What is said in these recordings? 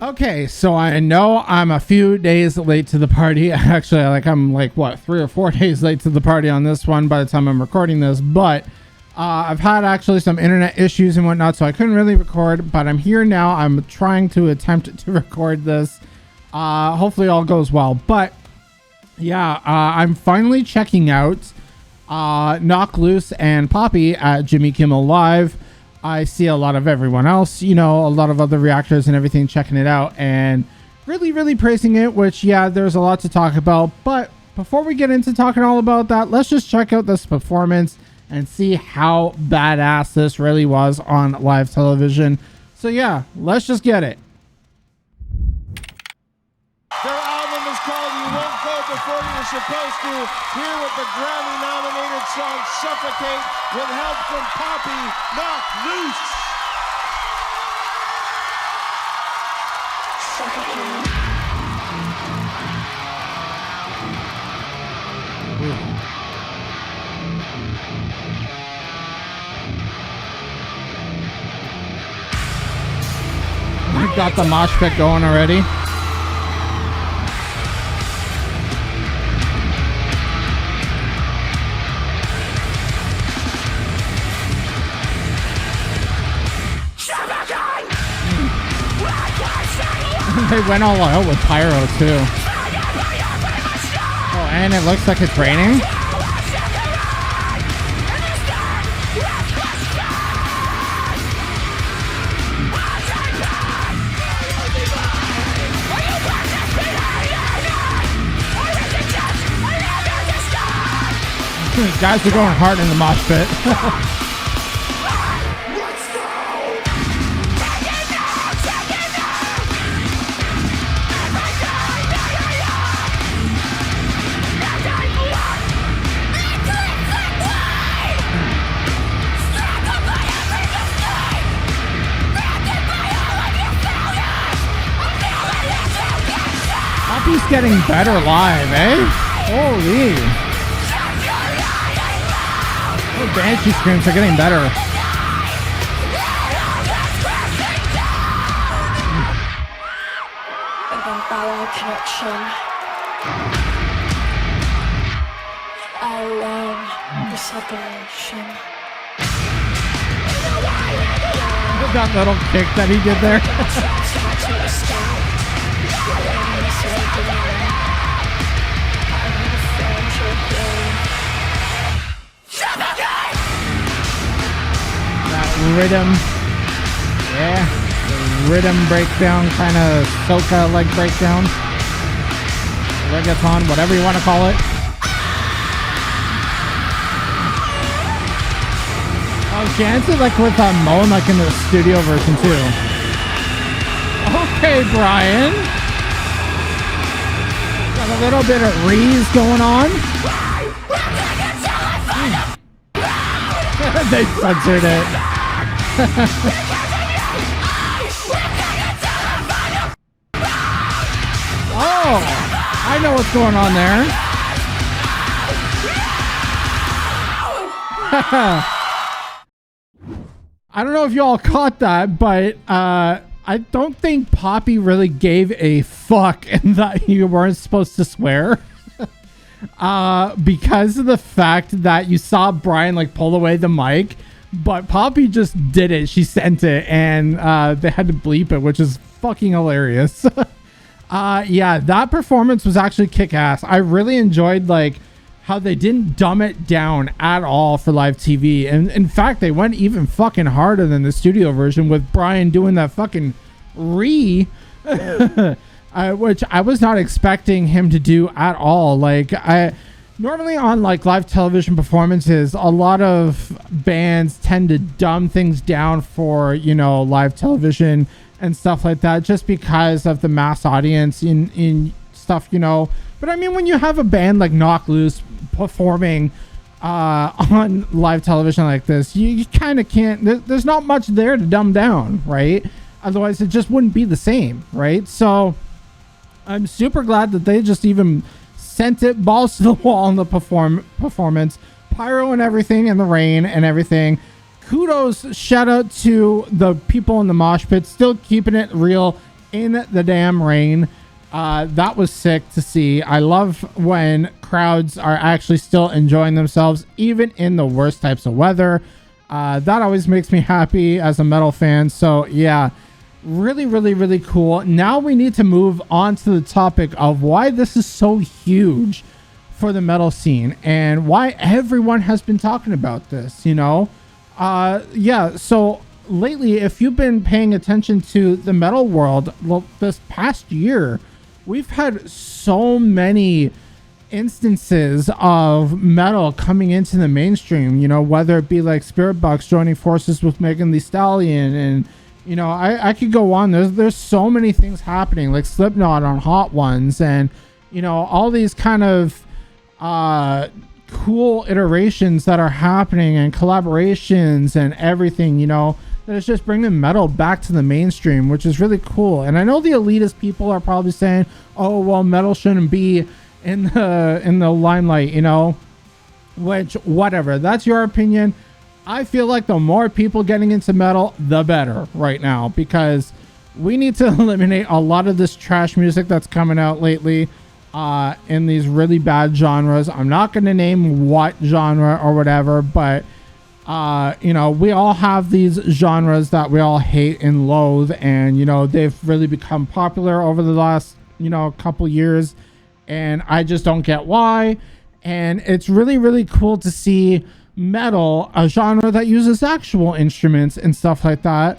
Okay, so I know I'm a few days late to the party. Actually, I'm what, 3 or 4 days late to the party on this one by the time I'm recording this. But I've had actually some internet issues and whatnot, so I couldn't really record. But I'm here now. I'm trying to attempt to record this. Hopefully all goes well. But yeah, I'm finally checking out Knock Loose and Poppy at Jimmy Kimmel Live. I see a lot of everyone else, a lot of other reactors and everything checking it out and really, really praising it, which, yeah, there's a lot to talk about. But before we get into talking all about that, let's just check out this performance and see how badass this really was on live television. So, yeah, let's just get it. Their album is called You Won't Go Before You're Supposed To. Here with the Grammy-nominated song Suffocate with help from Poppy, Knock Loose. We got the mosh pit going already. They went all out with pyro too. Oh, and it looks like it's raining. Guys are going hard in the mosh pit. He's getting better live, eh? Holy. Oh, Banshee screams are getting better. Connection. I love the separation. That little kick that he did there. That rhythm, yeah, the rhythm breakdown, kind of soca like breakdown, reggaeton, whatever you want to call it. Oh, she answered like with Moan, like in the studio version too. Okay, Brian. Got a little bit of Reese going on. They censored it. Oh, I know what's going on there. I don't know if you all caught that, but I don't think Poppy really gave a fuck in that you weren't supposed to swear. Because of the fact that you saw Brian like pull away the mic, but Poppy just did it. She sent it and they had to bleep it, which is fucking hilarious. Yeah, that performance was actually kick-ass. I really enjoyed like how they didn't dumb it down at all for live TV. And in fact, they went even fucking harder than the studio version with Brian doing that fucking which I was not expecting him to do at all. Like, I normally on like live television performances, a lot of bands tend to dumb things down for, live television and stuff like that, just because of the mass audience in stuff, But I mean, when you have a band like Knock Loose performing on live television like this, you kind of can't, there's not much there to dumb down, right? Otherwise it just wouldn't be the same, right? So I'm super glad that they just even sent it balls to the wall in the performance, pyro and everything, and the rain and everything. Kudos, shout out to the people in the mosh pit, still keeping it real, in the damn rain. That was sick to see. I love when crowds are actually still enjoying themselves, even in the worst types of weather. That always makes me happy as a metal fan. So yeah, really, really, really cool. Now we need to move on to the topic of why this is so huge for the metal scene and why everyone has been talking about this, you know? Yeah, so lately, if you've been paying attention to the metal world, well, this past year, we've had so many instances of metal coming into the mainstream, you know, whether it be like Spiritbox joining forces with Megan Thee Stallion, and you know, I could go on. There's so many things happening, like Slipknot on Hot Ones, and you know, all these kind of cool iterations that are happening and collaborations and everything, you know, that is just bringing metal back to the mainstream, which is really cool. And I know the elitist people are probably saying, oh well, metal shouldn't be in the limelight, you know, which, whatever, that's your opinion. I feel like the more people getting into metal, the better right now, because we need to eliminate a lot of this trash music that's coming out lately in these really bad genres. I'm not going to name what genre or whatever, but you know, we all have these genres that we all hate and loathe, and you know, they've really become popular over the last, you know, couple years, and I just don't get why. And it's really, really cool to see metal, a genre that uses actual instruments and stuff like that,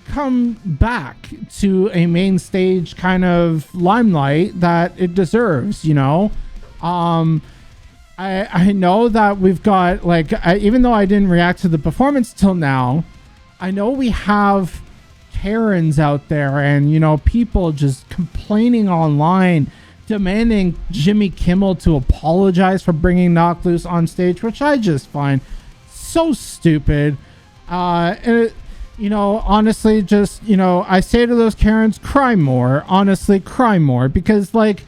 come back to a main stage kind of limelight that it deserves, you know. I know that we've got, like, even though I didn't react to the performance till now, I know we have Karens out there and, you know, people just complaining online, demanding Jimmy Kimmel to apologize for bringing Knocked Loose on stage, which I just find so stupid. And it, you know, honestly, just, you know, I say to those Karens, cry more. Honestly, cry more. Because, like,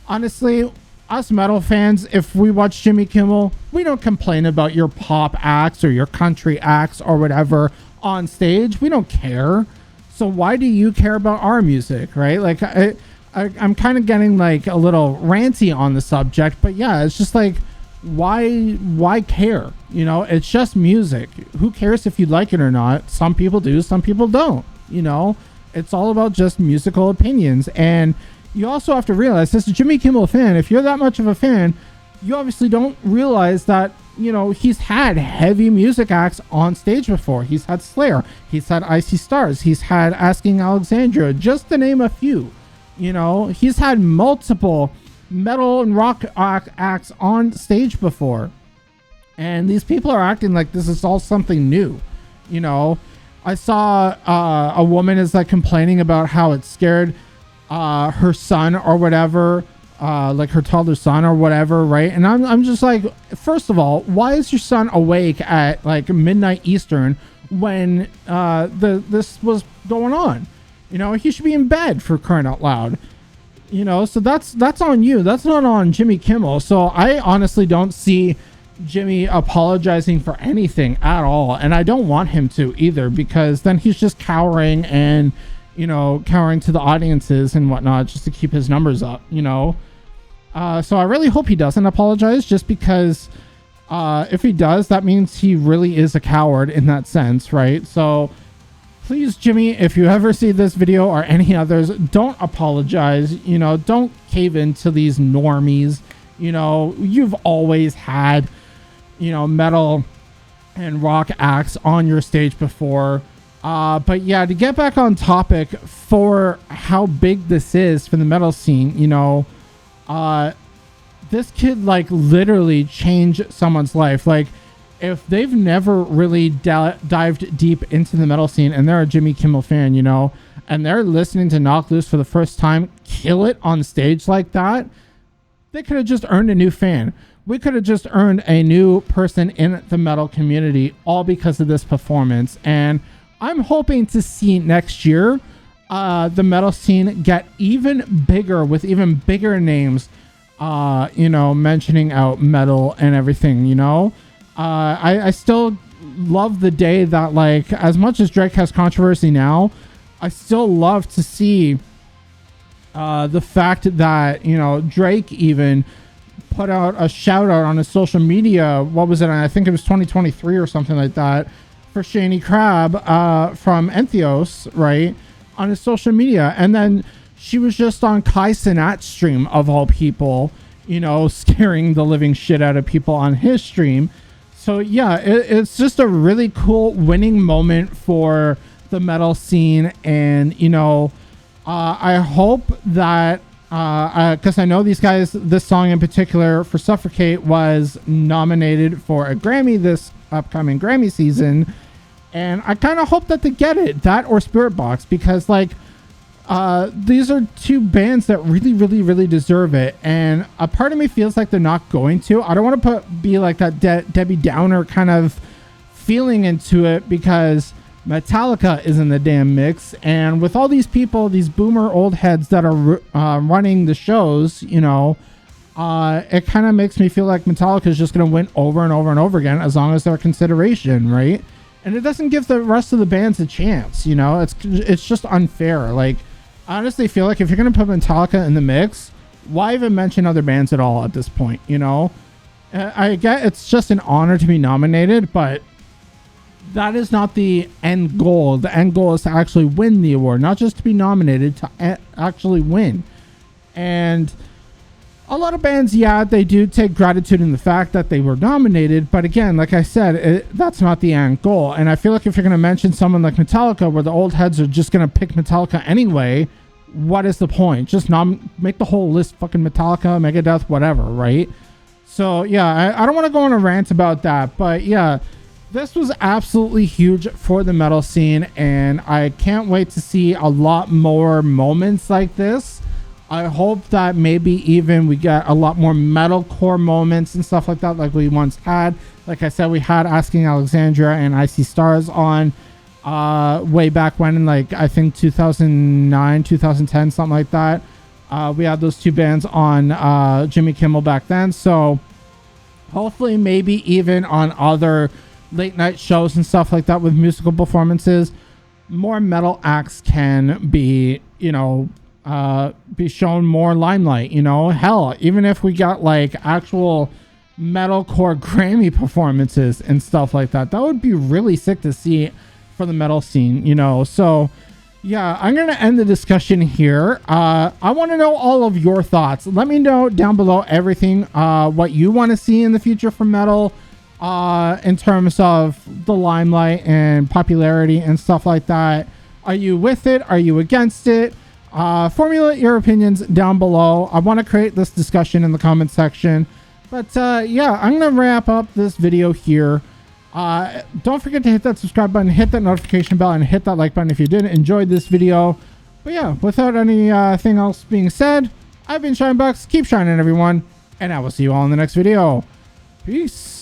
honestly, us metal fans, if we watch Jimmy Kimmel, we don't complain about your pop acts or your country acts or whatever on stage. We don't care. So why do you care about our music, right? Like, I'm kind of getting, like, a little ranty on the subject. But, yeah, it's just, like, why care? You know, it's just music. Who cares if you like it or not? Some people do, some people don't. You know, it's all about just musical opinions. And you also have to realize, as a Jimmy Kimmel fan, if you're that much of a fan, you obviously don't realize that, you know, he's had heavy music acts on stage before. He's had Slayer, he's had Icy Stars, he's had Asking Alexandria, just to name a few. You know, he's had multiple metal and rock acts on stage before, and these people are acting like this is all something new. You know, I saw a woman is like complaining about how it scared her son or whatever, like her toddler son or whatever, right? And I'm just like, first of all, why is your son awake at like midnight Eastern when this was going on? You know, he should be in bed, for crying out loud. You know, so that's on you. That's not on Jimmy Kimmel. So I honestly don't see Jimmy apologizing for anything at all. And I don't want him to either, because then he's just cowering and, you know, cowering to the audiences and whatnot just to keep his numbers up, you know. So I really hope he doesn't apologize, just because if he does, that means he really is a coward in that sense, right? So please, Jimmy, if you ever see this video or any others, don't apologize. You know, don't cave into these normies. You know, you've always had, you know, metal and rock acts on your stage before. But yeah, to get back on topic for how big this is for the metal scene, you know, this kid, like, literally changed someone's life. Like, if they've never really dived deep into the metal scene and they're a Jimmy Kimmel fan, you know, and they're listening to Knocked Loose for the first time kill it on stage like that, they could have just earned a new fan. We could have just earned a new person in the metal community, all because of this performance. And I'm hoping to see next year the metal scene get even bigger, with even bigger names, you know, mentioning out metal and everything, you know. I still love the day that, like, as much as Drake has controversy now, I still love to see The fact that, you know, Drake even put out a shout out on his social media. What was it? I think it was 2023 or something like that, for Shani Crab from Entheos, right, on his social media. And then she was just on Kai Cenat's stream, of all people, you know, scaring the living shit out of people on his stream. So yeah, it's just a really cool winning moment for the metal scene. And, you know, I hope that, because I know these guys, this song in particular for Suffocate was nominated for a Grammy this upcoming Grammy season. And I kind of hope that they get it, that or Spiritbox, because like, these are two bands that really deserve it. And a part of me feels like they're not going to. I don't want to be like that Debbie Downer kind of feeling into it, because Metallica is in the damn mix. And with all these people, these boomer old heads that are running the shows, you know, it kind of makes me feel like Metallica is just going to win over and over and over again, as long as they're consideration, right? And it doesn't give the rest of the bands a chance, you know. It's just unfair. Like, I honestly feel like if you're going to put Metallica in the mix, why even mention other bands at all at this point, you know? I get it's just an honor to be nominated, but that is not the end goal. The end goal is to actually win the award, not just to be nominated, to actually win. And a lot of bands, yeah, they do take gratitude in the fact that they were nominated. But again, like I said, that's not the end goal. And I feel like if you're going to mention someone like Metallica, where the old heads are just going to pick Metallica anyway, what is the point? Just make the whole list fucking Metallica, Megadeth, whatever, right? So yeah, I don't want to go on a rant about that. But yeah, this was absolutely huge for the metal scene. And I can't wait to see a lot more moments like this. I hope that maybe even we get a lot more metalcore moments and stuff like that, like we once had. Like I said, we had Asking Alexandria and Icy Stars on way back when, in like, I think 2009, 2010, something like that. We had those two bands on Jimmy Kimmel back then. So hopefully maybe even on other late night shows and stuff like that with musical performances, more metal acts can be, you know, be shown more limelight, you know. Hell, even if we got like actual metalcore Grammy performances and stuff like that, that would be really sick to see for the metal scene, you know. So yeah, I'm gonna end the discussion here. I want to know all of your thoughts. Let me know down below everything, what you want to see in the future for metal, in terms of the limelight and popularity and stuff like that. Are you with it? Are you against it? Formulate your opinions down below. I want to create this discussion in the comment section. But yeah, I'm going to wrap up this video here. Don't forget to hit that subscribe button, hit that notification bell, and hit that like button if you did enjoy this video. But yeah, without anything else being said, I've been Shineboxx. Keep shining, everyone. And I will see you all in the next video. Peace.